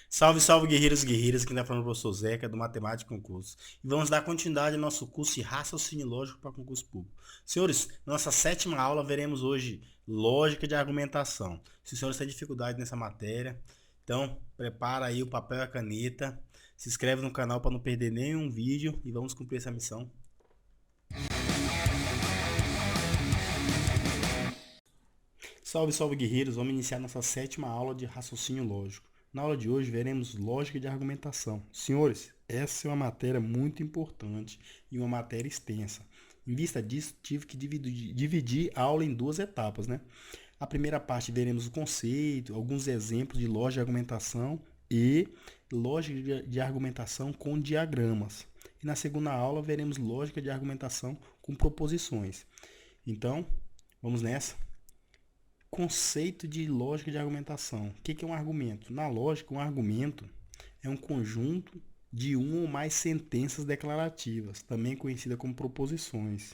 Salve, salve, guerreiros e guerreiras, quem está falando é o professor Zeca, do Matemática Concurso. E vamos dar continuidade ao nosso curso de raciocínio lógico para concurso público. Senhores, na nossa sétima aula veremos hoje lógica de argumentação. Se os senhores têm dificuldade nessa matéria, então prepara aí o papel e a caneta, se inscreve no canal para não perder nenhum vídeo e vamos cumprir essa missão. Salve, salve, guerreiros! Vamos iniciar nossa sétima aula de raciocínio lógico. Na aula de hoje veremos lógica de argumentação. Senhores, essa é uma matéria muito importante e uma matéria extensa. Em vista disso, tive que dividir a aula em duas etapas, né? A primeira parte veremos o conceito, alguns exemplos de lógica de argumentação e lógica de argumentação com diagramas. E na segunda aula veremos lógica de argumentação com proposições. Então, vamos nessa. Conceito de lógica de argumentação. O que é um argumento? Na lógica, um argumento é um conjunto de uma ou mais sentenças declarativas, também conhecida como proposições,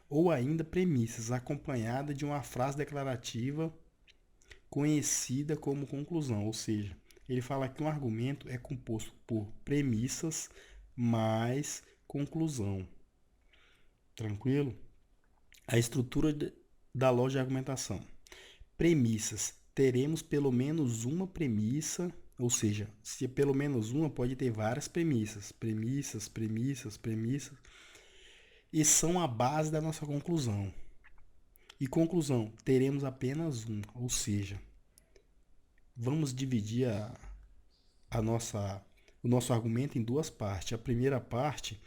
ou ainda premissas, acompanhada de uma frase declarativa conhecida como conclusão. Ou seja, ele fala que um argumento é composto por premissas mais conclusão. Tranquilo? A estrutura da lógica de argumentação. Premissas. Teremos pelo menos uma premissa, ou seja, se é pelo menos uma, pode ter várias premissas. Premissas. E são a base da nossa conclusão. E conclusão, teremos apenas uma, ou seja, vamos dividir o nosso argumento em duas partes. A primeira parte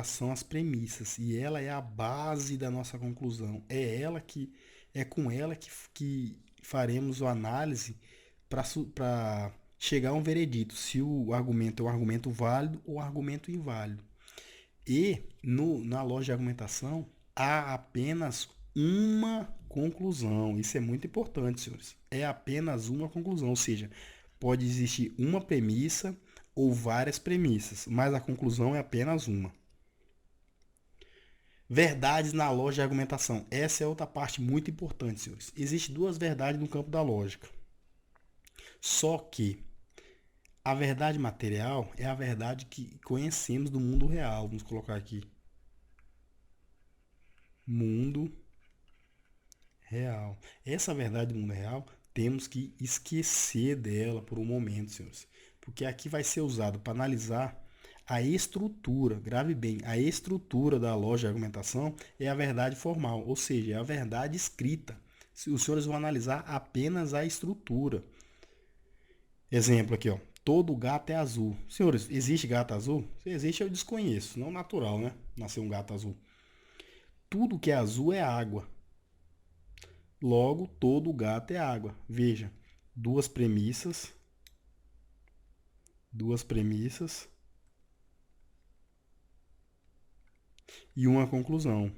são as premissas, e ela é a base da nossa conclusão. É com ela que faremos a análise para chegar a um veredito, se o argumento é um argumento válido ou um argumento inválido. E na lógica de argumentação há apenas uma conclusão. Isso é muito importante, senhores. É apenas uma conclusão, ou seja, pode existir uma premissa ou várias premissas, mas a conclusão é apenas uma. Verdades na lógica de argumentação. Essa é outra parte muito importante, senhores. Existem duas verdades no campo da lógica. Só que a verdade material é a verdade que conhecemos do mundo real. Vamos colocar aqui. Mundo real. Essa verdade do mundo real, temos que esquecer dela por um momento, senhores. Porque aqui vai ser usado para analisar a estrutura, grave bem, a estrutura da lógica de argumentação é a verdade formal, ou seja, é a verdade escrita. Os senhores vão analisar apenas a estrutura. Exemplo aqui, ó. Todo gato é azul. Senhores, existe gato azul? Se existe, eu desconheço. Não natural, né? Nascer um gato azul. Tudo que é azul é água. Logo, todo gato é água. Veja, duas premissas e uma conclusão.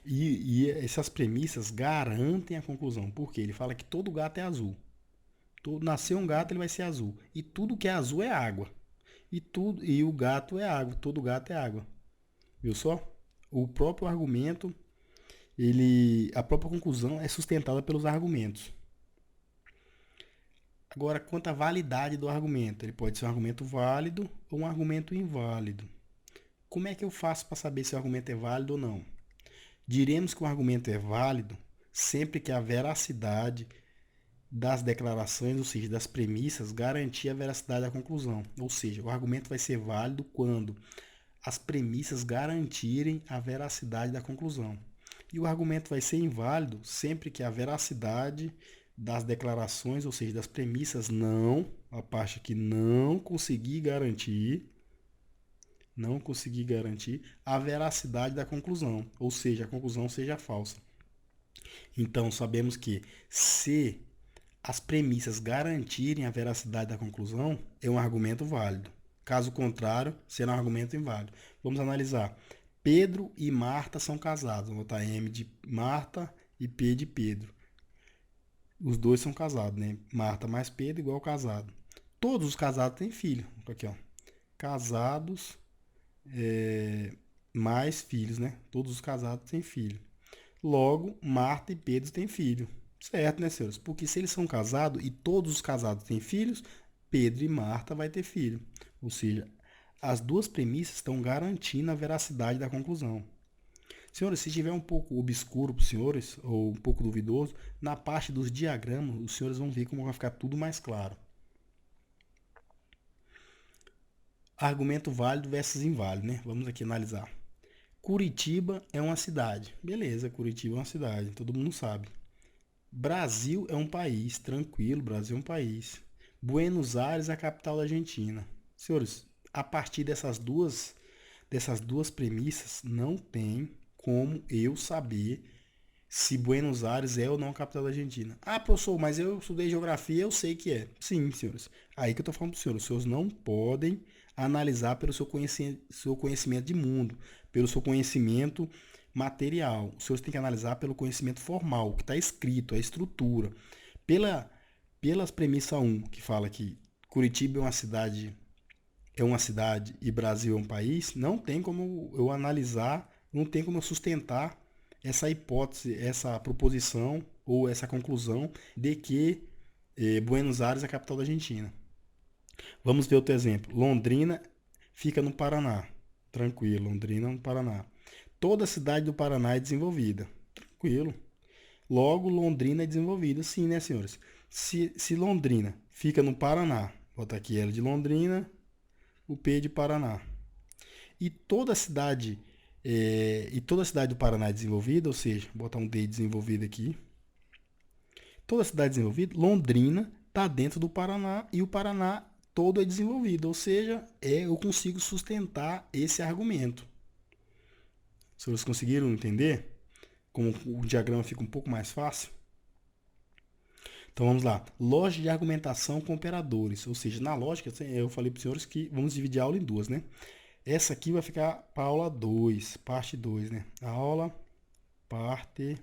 E essas premissas garantem a conclusão. Por quê? Ele fala que todo gato é azul. Nasceu um gato, ele vai ser azul. E tudo que é azul é água. E o gato é água. Todo gato é água. Viu só? O próprio argumento, a própria conclusão é sustentada pelos argumentos. Agora, quanto à validade do argumento, ele pode ser um argumento válido ou um argumento inválido. Como é que eu faço para saber se o argumento é válido ou não? Diremos que o argumento é válido sempre que a veracidade das declarações, ou seja, das premissas, garantir a veracidade da conclusão. Ou seja, o argumento vai ser válido quando as premissas garantirem a veracidade da conclusão. E o argumento vai ser inválido sempre que a veracidade das declarações, ou seja, das premissas, a parte que não conseguir garantir a veracidade da conclusão, ou seja, a conclusão seja falsa. Então, sabemos que se as premissas garantirem a veracidade da conclusão, é um argumento válido. Caso contrário, será um argumento inválido. Vamos analisar. Pedro e Marta são casados. Vou botar M de Marta e P de Pedro. Os dois são casados, né? Marta mais Pedro igual casado. Todos os casados têm filho. Aqui, ó. Casados mais filhos, né? Todos os casados têm filho. Logo, Marta e Pedro têm filho. Certo, né, senhores? Porque se eles são casados e todos os casados têm filhos, Pedro e Marta vai ter filho. Ou seja, as duas premissas estão garantindo a veracidade da conclusão. Senhores, se tiver um pouco obscuro para os senhores, ou um pouco duvidoso, na parte dos diagramas, os senhores vão ver como vai ficar tudo mais claro. Argumento válido versus inválido, né? Vamos aqui analisar. Curitiba é uma cidade. Beleza, Curitiba é uma cidade, todo mundo sabe. Brasil é um país, tranquilo, Brasil é um país. Buenos Aires é a capital da Argentina. Senhores, a partir dessas duas premissas, não tem como eu saber se Buenos Aires é ou não a capital da Argentina. Ah, professor, mas eu estudei geografia, eu sei que é. Sim, senhores. Aí que eu estou falando para os senhores. Os senhores não podem analisar pelo seu conhecimento de mundo, pelo seu conhecimento material. Os senhores têm que analisar pelo conhecimento formal, o que está escrito, a estrutura. Pela, pelas premissa 1, que fala que Curitiba é uma cidade e Brasil é um país, não tem como eu analisar, não tem como eu sustentar essa hipótese, essa proposição ou essa conclusão de que Buenos Aires é a capital da Argentina. Vamos ver outro exemplo. Londrina fica no Paraná. Tranquilo, Londrina no Paraná. Toda cidade do Paraná é desenvolvida. Tranquilo. Logo, Londrina é desenvolvida. Sim, né, senhores? Se Londrina fica no Paraná, bota aqui L de Londrina, o P de Paraná. E toda cidade do Paraná é desenvolvida, ou seja, vou botar um D desenvolvido aqui. Toda cidade desenvolvida, Londrina está dentro do Paraná e o Paraná todo é desenvolvido, ou seja, eu consigo sustentar esse argumento. Se vocês conseguiram entender como o diagrama fica um pouco mais fácil? Então vamos lá. Lógica de argumentação com operadores. Ou seja, na lógica, eu falei para os senhores que vamos dividir a aula em duas, né? Essa aqui vai ficar para a aula 2, parte 2, né? Aula, parte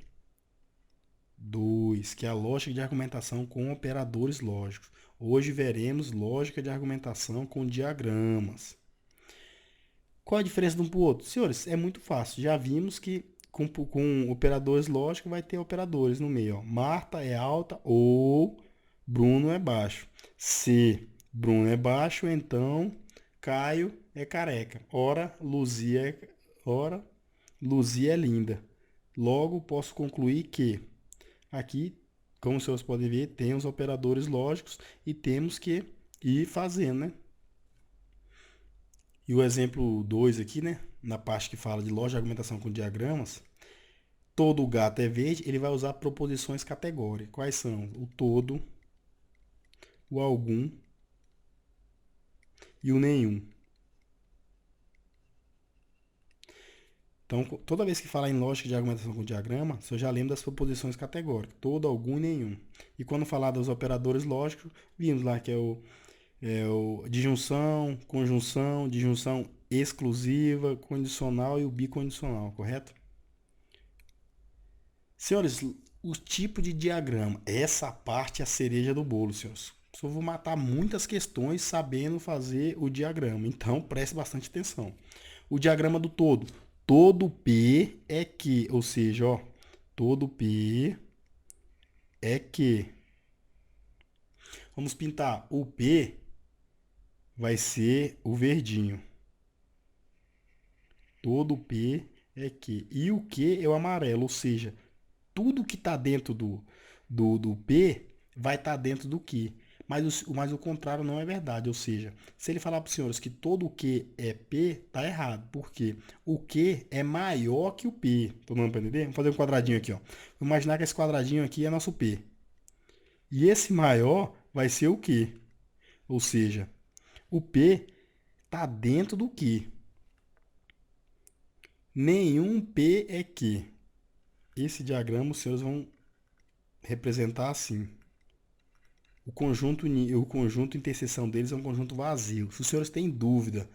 2, que é a lógica de argumentação com operadores lógicos. Hoje veremos lógica de argumentação com diagramas. Qual a diferença de um para o outro? Senhores, é muito fácil. Já vimos que com operadores lógicos vai ter operadores no meio. Ó. Marta é alta ou Bruno é baixo. Se Bruno é baixo, então Caio é careca. Ora, Luzia é linda. Logo, posso concluir que aqui, como os senhores podem ver, tem os operadores lógicos e temos que ir fazendo, né? E o exemplo 2 aqui, né? Na parte que fala de lógica de argumentação com diagramas, todo gato é verde, ele vai usar proposições categóricas. Quais são? O todo, o algum e o nenhum. Então, toda vez que falar em lógica de argumentação com diagrama, você já lembra das proposições categóricas, todo, algum e nenhum. E quando falar dos operadores lógicos, vimos lá que é o disjunção exclusiva, condicional e o bicondicional, correto? Senhores, o tipo de diagrama, essa parte é a cereja do bolo, senhores. Só vou matar muitas questões sabendo fazer o diagrama, então preste bastante atenção. O diagrama do todo. Todo P é Q, ou seja, ó, todo P é Q. Vamos pintar. O P vai ser o verdinho. Todo P é Q. E o Q é o amarelo, ou seja, tudo que está dentro do P vai estar dentro do Q. Mas o contrário não é verdade. Ou seja, se ele falar para os senhores que todo o Q é P, tá errado. Por quê? O Q é maior que o P. Todo mundo para entender? Vamos fazer um quadradinho aqui. Ó. Vou imaginar que esse quadradinho aqui é nosso P. E esse maior vai ser o Q. Ou seja, o P está dentro do Q. Nenhum P é Q. Esse diagrama os senhores vão representar assim. O conjunto interseção deles é um conjunto vazio. Se os senhores têm dúvida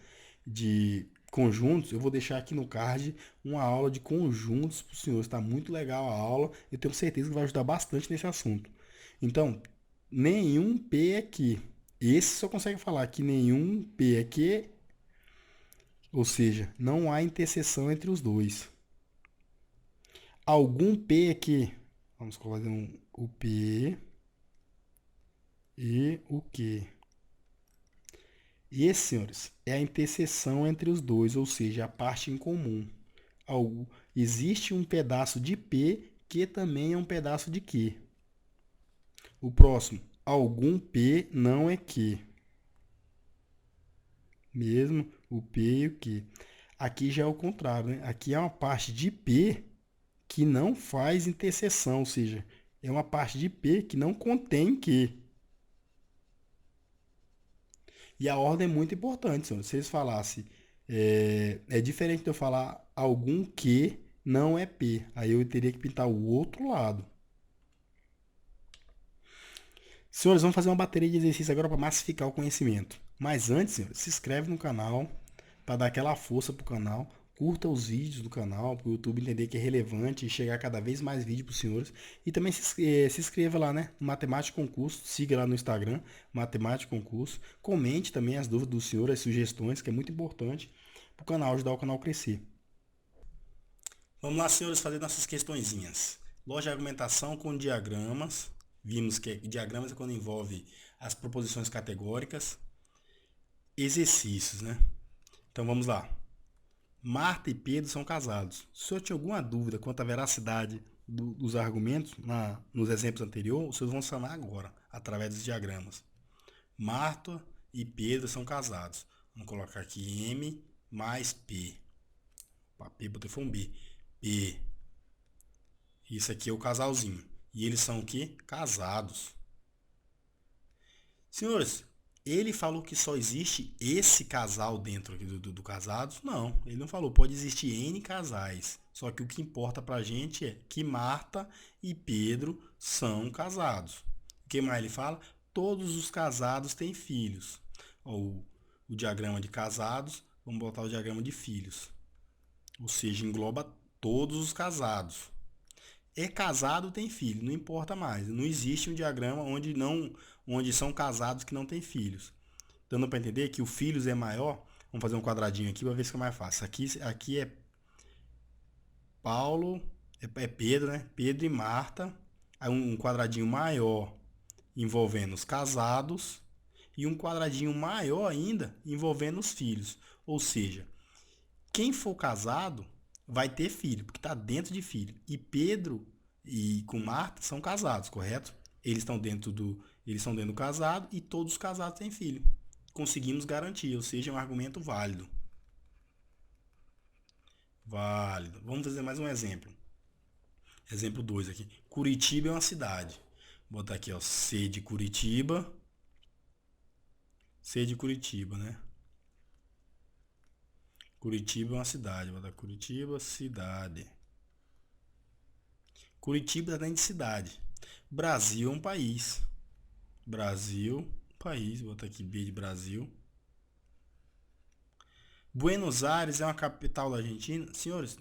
de conjuntos, eu vou deixar aqui no card uma aula de conjuntos para os senhores. Está muito legal a aula. Eu tenho certeza que vai ajudar bastante nesse assunto. Então, nenhum P é Q. Esse só consegue falar que nenhum P é Q, ou seja, não há interseção entre os dois. Algum P é Q. Vamos colocar o P e o Q. Esse, senhores, é a interseção entre os dois, ou seja, a parte em comum. Existe um pedaço de P que também é um pedaço de Q. O próximo, algum P não é Q. Mesmo o P e o Q. Aqui já é o contrário, né? Aqui é uma parte de P que não faz interseção, ou seja, é uma parte de P que não contém Q. E a ordem é muito importante, senhor. Se eles falassem, é diferente de eu falar algum que não é P. Aí eu teria que pintar o outro lado. Senhores, vamos fazer uma bateria de exercício agora para massificar o conhecimento. Mas antes, senhores, se inscreve no canal para dar aquela força pro canal. Curta os vídeos do canal para o YouTube entender que é relevante e chegar cada vez mais vídeo para os senhores. E também se inscreva lá, né? No Matemática Concurso. Siga lá no Instagram, Matemática Concurso. Comente também as dúvidas do senhor, as sugestões, que é muito importante para o canal, ajudar o canal a crescer. Vamos lá, senhores, fazer nossas questõezinhas. Lógica de argumentação com diagramas. Vimos que diagramas é quando envolve as proposições categóricas. Exercícios, né? Então vamos lá. Marta e Pedro são casados. Se o senhor tinha alguma dúvida quanto à veracidade dos argumentos nos exemplos anteriores, os senhores vão sanar agora, através dos diagramas. Marta e Pedro são casados. Vamos colocar aqui M mais P. P botei foi um B. P. Isso aqui é o casalzinho. E eles são o quê? Casados. Senhores, ele falou que só existe esse casal dentro aqui do casados? Não, ele não falou. Pode existir N casais. Só que o que importa pra gente é que Marta e Pedro são casados. O que mais ele fala? Todos os casados têm filhos. O diagrama de casados, vamos botar o diagrama de filhos. Ou seja, engloba todos os casados. É casado, tem filho, não importa mais. Não existe um diagrama onde são casados que não têm filhos. Dando para entender que o filhos é maior. Vamos fazer um quadradinho aqui para ver se fica mais fácil. Aqui é Paulo, é Pedro, né? Pedro e Marta. Aí um quadradinho maior envolvendo os casados e um quadradinho maior ainda envolvendo os filhos. Ou seja, quem for casado vai ter filho, porque está dentro de filho. E Pedro e com Marta são casados, correto? Eles estão dentro do casado e todos os casados têm filho. Conseguimos garantir, ou seja, é um argumento válido. Válido. Vamos fazer mais um exemplo. Exemplo 2 aqui. Curitiba é uma cidade. Vou botar aqui, ó, C de Curitiba. C de Curitiba, né? Curitiba é uma cidade. Vou botar Curitiba, cidade. Curitiba está dentro de cidade. Brasil é um país. Brasil, país. Vou botar aqui B de Brasil. Buenos Aires é uma capital da Argentina. Senhores,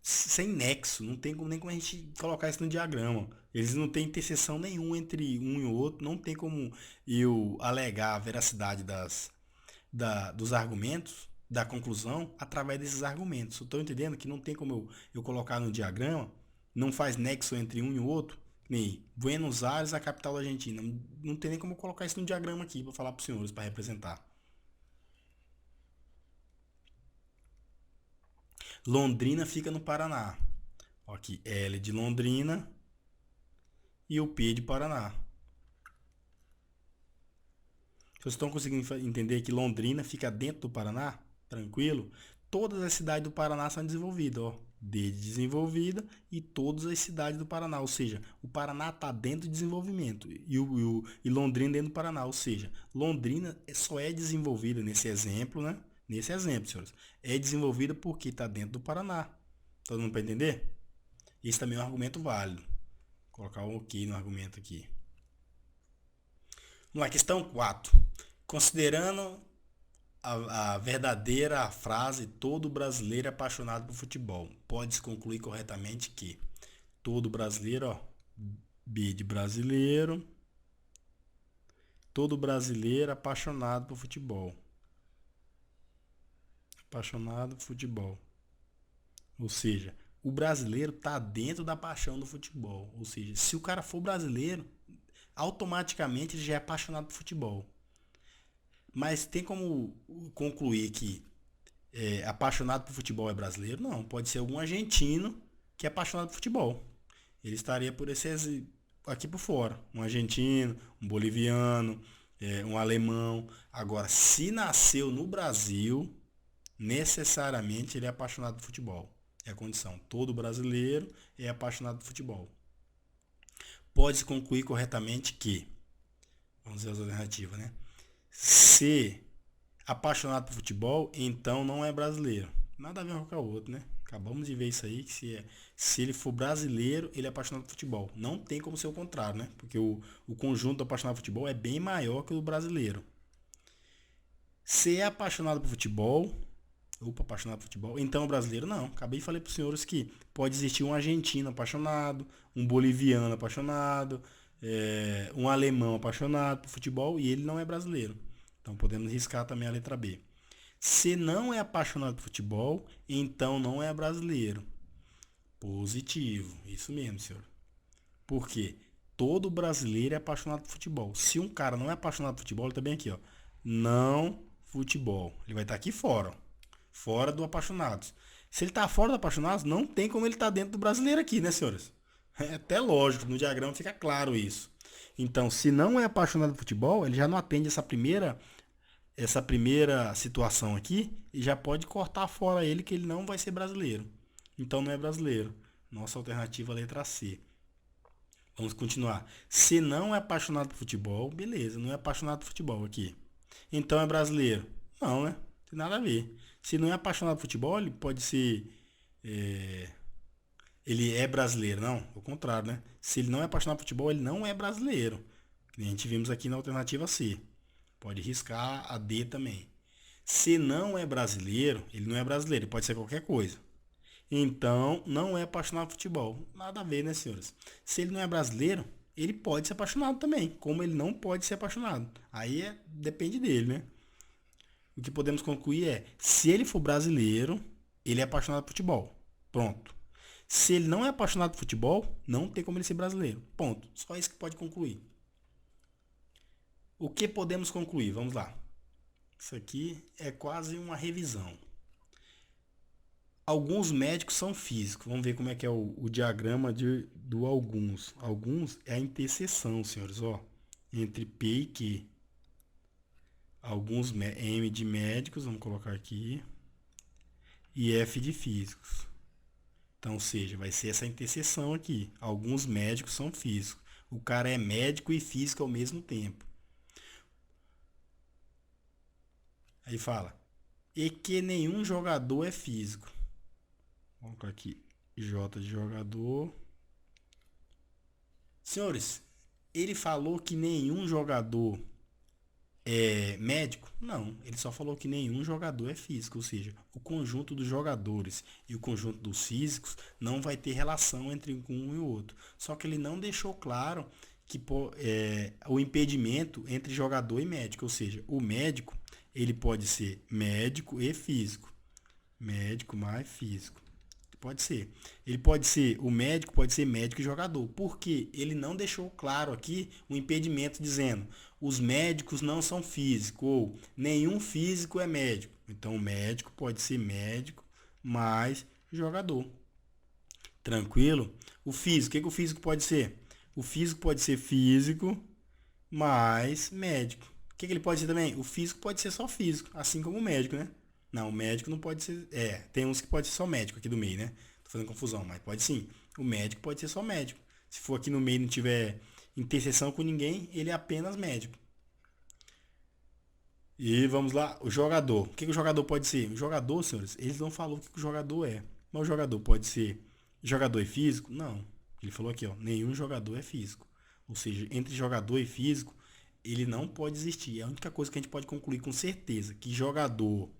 sem nexo. Não tem nem como a gente colocar isso no diagrama. Eles não têm interseção nenhuma entre um e o outro. Não tem como eu alegar a veracidade dos argumentos, da conclusão, através desses argumentos. Estou entendendo que não tem como eu colocar no diagrama. Não faz nexo entre um e o outro. Nem Buenos Aires, a capital da Argentina. Não tem nem como colocar isso no diagrama aqui para falar para os senhores, para representar. Londrina fica no Paraná. Aqui, L de Londrina e o P de Paraná. Vocês estão conseguindo entender que Londrina fica dentro do Paraná? Tranquilo? Todas as cidades do Paraná são desenvolvidas, ó. D de desenvolvida e todas as cidades do Paraná. Ou seja, o Paraná está dentro de desenvolvimento e Londrina dentro do Paraná. Ou seja, Londrina só é desenvolvida nesse exemplo, né? Nesse exemplo, senhores. É desenvolvida porque está dentro do Paraná. Todo mundo para entender? Esse também é um argumento válido. Vou colocar um OK no argumento aqui. Vamos lá, questão 4. Considerando a verdadeira frase todo brasileiro é apaixonado por futebol, pode-se concluir corretamente que todo brasileiro, ó, B de brasileiro, todo brasileiro é apaixonado por futebol. Apaixonado por futebol. Ou seja, o brasileiro está dentro da paixão do futebol. Ou seja, se o cara for brasileiro, automaticamente ele já é apaixonado por futebol. Mas tem como concluir que apaixonado por futebol é brasileiro? Não, pode ser algum argentino que é apaixonado por futebol. Ele estaria por esse aqui por fora. Um argentino, um boliviano, um alemão. Agora, se nasceu no Brasil, necessariamente ele é apaixonado por futebol. É a condição. Todo brasileiro é apaixonado por futebol. Pode-se concluir corretamente que, vamos ver as alternativas, né? Se apaixonado por futebol, então não é brasileiro. Nada a ver com qualquer outro, né? Acabamos de ver isso aí, que se ele for brasileiro, ele é apaixonado por futebol. Não tem como ser o contrário, né? Porque o conjunto do apaixonado por futebol é bem maior que o do brasileiro. Se é apaixonado por futebol, apaixonado por futebol, então o brasileiro não. Acabei de falar para os senhores que pode existir um argentino apaixonado, um boliviano apaixonado, um alemão apaixonado por futebol e ele não é brasileiro. Então podemos riscar também a letra B. Se não é apaixonado por futebol, então não é brasileiro. Positivo, isso mesmo, senhor. Por quê? Todo brasileiro é apaixonado por futebol. Se um cara não é apaixonado por futebol, ele tá bem aqui, ó. Não futebol. Ele vai estar aqui fora, ó. Fora do apaixonados. Se ele tá fora do apaixonados, não tem como ele tá dentro do brasileiro aqui, né, senhores? É até lógico, no diagrama fica claro isso. Então, se não é apaixonado por futebol, ele já não atende essa primeira situação aqui e já pode cortar fora ele que ele não vai ser brasileiro. Então não é brasileiro. Nossa alternativa é a letra C. Vamos continuar. Se não é apaixonado por futebol, beleza, não é apaixonado por futebol aqui. Então é brasileiro? Não, né? Não tem nada a ver. Se não é apaixonado por futebol, ele pode ser. é, Ele é brasileiro, não? Ao contrário, né? Se ele não é apaixonado por futebol, ele não é brasileiro. Que nem a gente vimos aqui na alternativa C. Pode riscar a D também. Se não é brasileiro, ele não é brasileiro, ele pode ser qualquer coisa. Então, não é apaixonado por futebol. Nada a ver, né, senhores? Se ele não é brasileiro, ele pode ser apaixonado também, como ele não pode ser apaixonado. Aí depende dele, né? O que podemos concluir é, se ele for brasileiro, ele é apaixonado por futebol. Pronto. Se ele não é apaixonado por futebol, não tem como ele ser brasileiro. Ponto. Só isso que pode concluir. O que podemos concluir? Vamos lá. Isso aqui é quase uma revisão. Alguns médicos são físicos. Vamos ver como é que é o diagrama do alguns. Alguns é a interseção, senhores, ó, entre P e Q. Alguns M de médicos, vamos colocar aqui, e F de físicos. Então, ou seja, vai ser essa interseção aqui. Alguns médicos são físicos. O cara é médico e físico ao mesmo tempo. Aí fala, e que nenhum jogador é físico. Vamos colocar aqui, J de jogador. Senhores, ele falou que nenhum jogador é médico? Não, ele só falou que nenhum jogador é físico, ou seja, o conjunto dos jogadores e o conjunto dos físicos não vai ter relação entre um e o outro. Só que ele não deixou claro que o impedimento entre jogador e médico, ou seja, o médico ele pode ser médico e físico, médico mais físico. Pode ser. Ele pode ser, o médico pode ser médico e jogador. Porque ele não deixou claro aqui o impedimento dizendo os médicos não são físicos ou nenhum físico é médico. Então o médico pode ser médico mais jogador. Tranquilo? O físico, o que o físico pode ser? O físico pode ser físico mais médico. O que ele pode ser também? O físico pode ser só físico, assim como o médico, né? Não, o médico não pode ser. Tem uns que pode ser só médico aqui do meio, né? Tô fazendo confusão, mas pode sim. O médico pode ser só médico. Se for aqui no meio e não tiver interseção com ninguém, ele é apenas médico. E vamos lá, o jogador. O que o jogador pode ser? O jogador, senhores, eles não falou o que o jogador é. Mas o jogador pode ser jogador e físico? Não. Ele falou aqui, ó, nenhum jogador é físico. Ou seja, entre jogador e físico, ele não pode existir. É a única coisa que a gente pode concluir com certeza, que jogador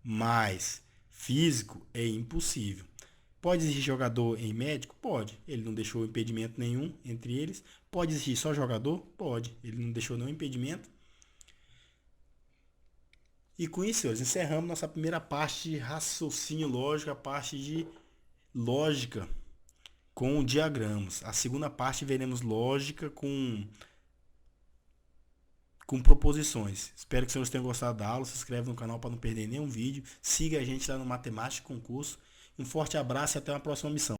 mais físico é impossível. Pode existir jogador em médico? Pode. Ele não deixou impedimento nenhum entre eles. Pode existir só jogador? Pode. Ele não deixou nenhum impedimento. E com isso, senhores, encerramos nossa primeira parte de raciocínio lógico, a parte de lógica com diagramas. A segunda parte veremos lógica com com proposições. Espero que vocês tenham gostado da aula. Se inscreve no canal para não perder nenhum vídeo. Siga a gente lá no Matemática Concurso. Um forte abraço e até uma próxima missão.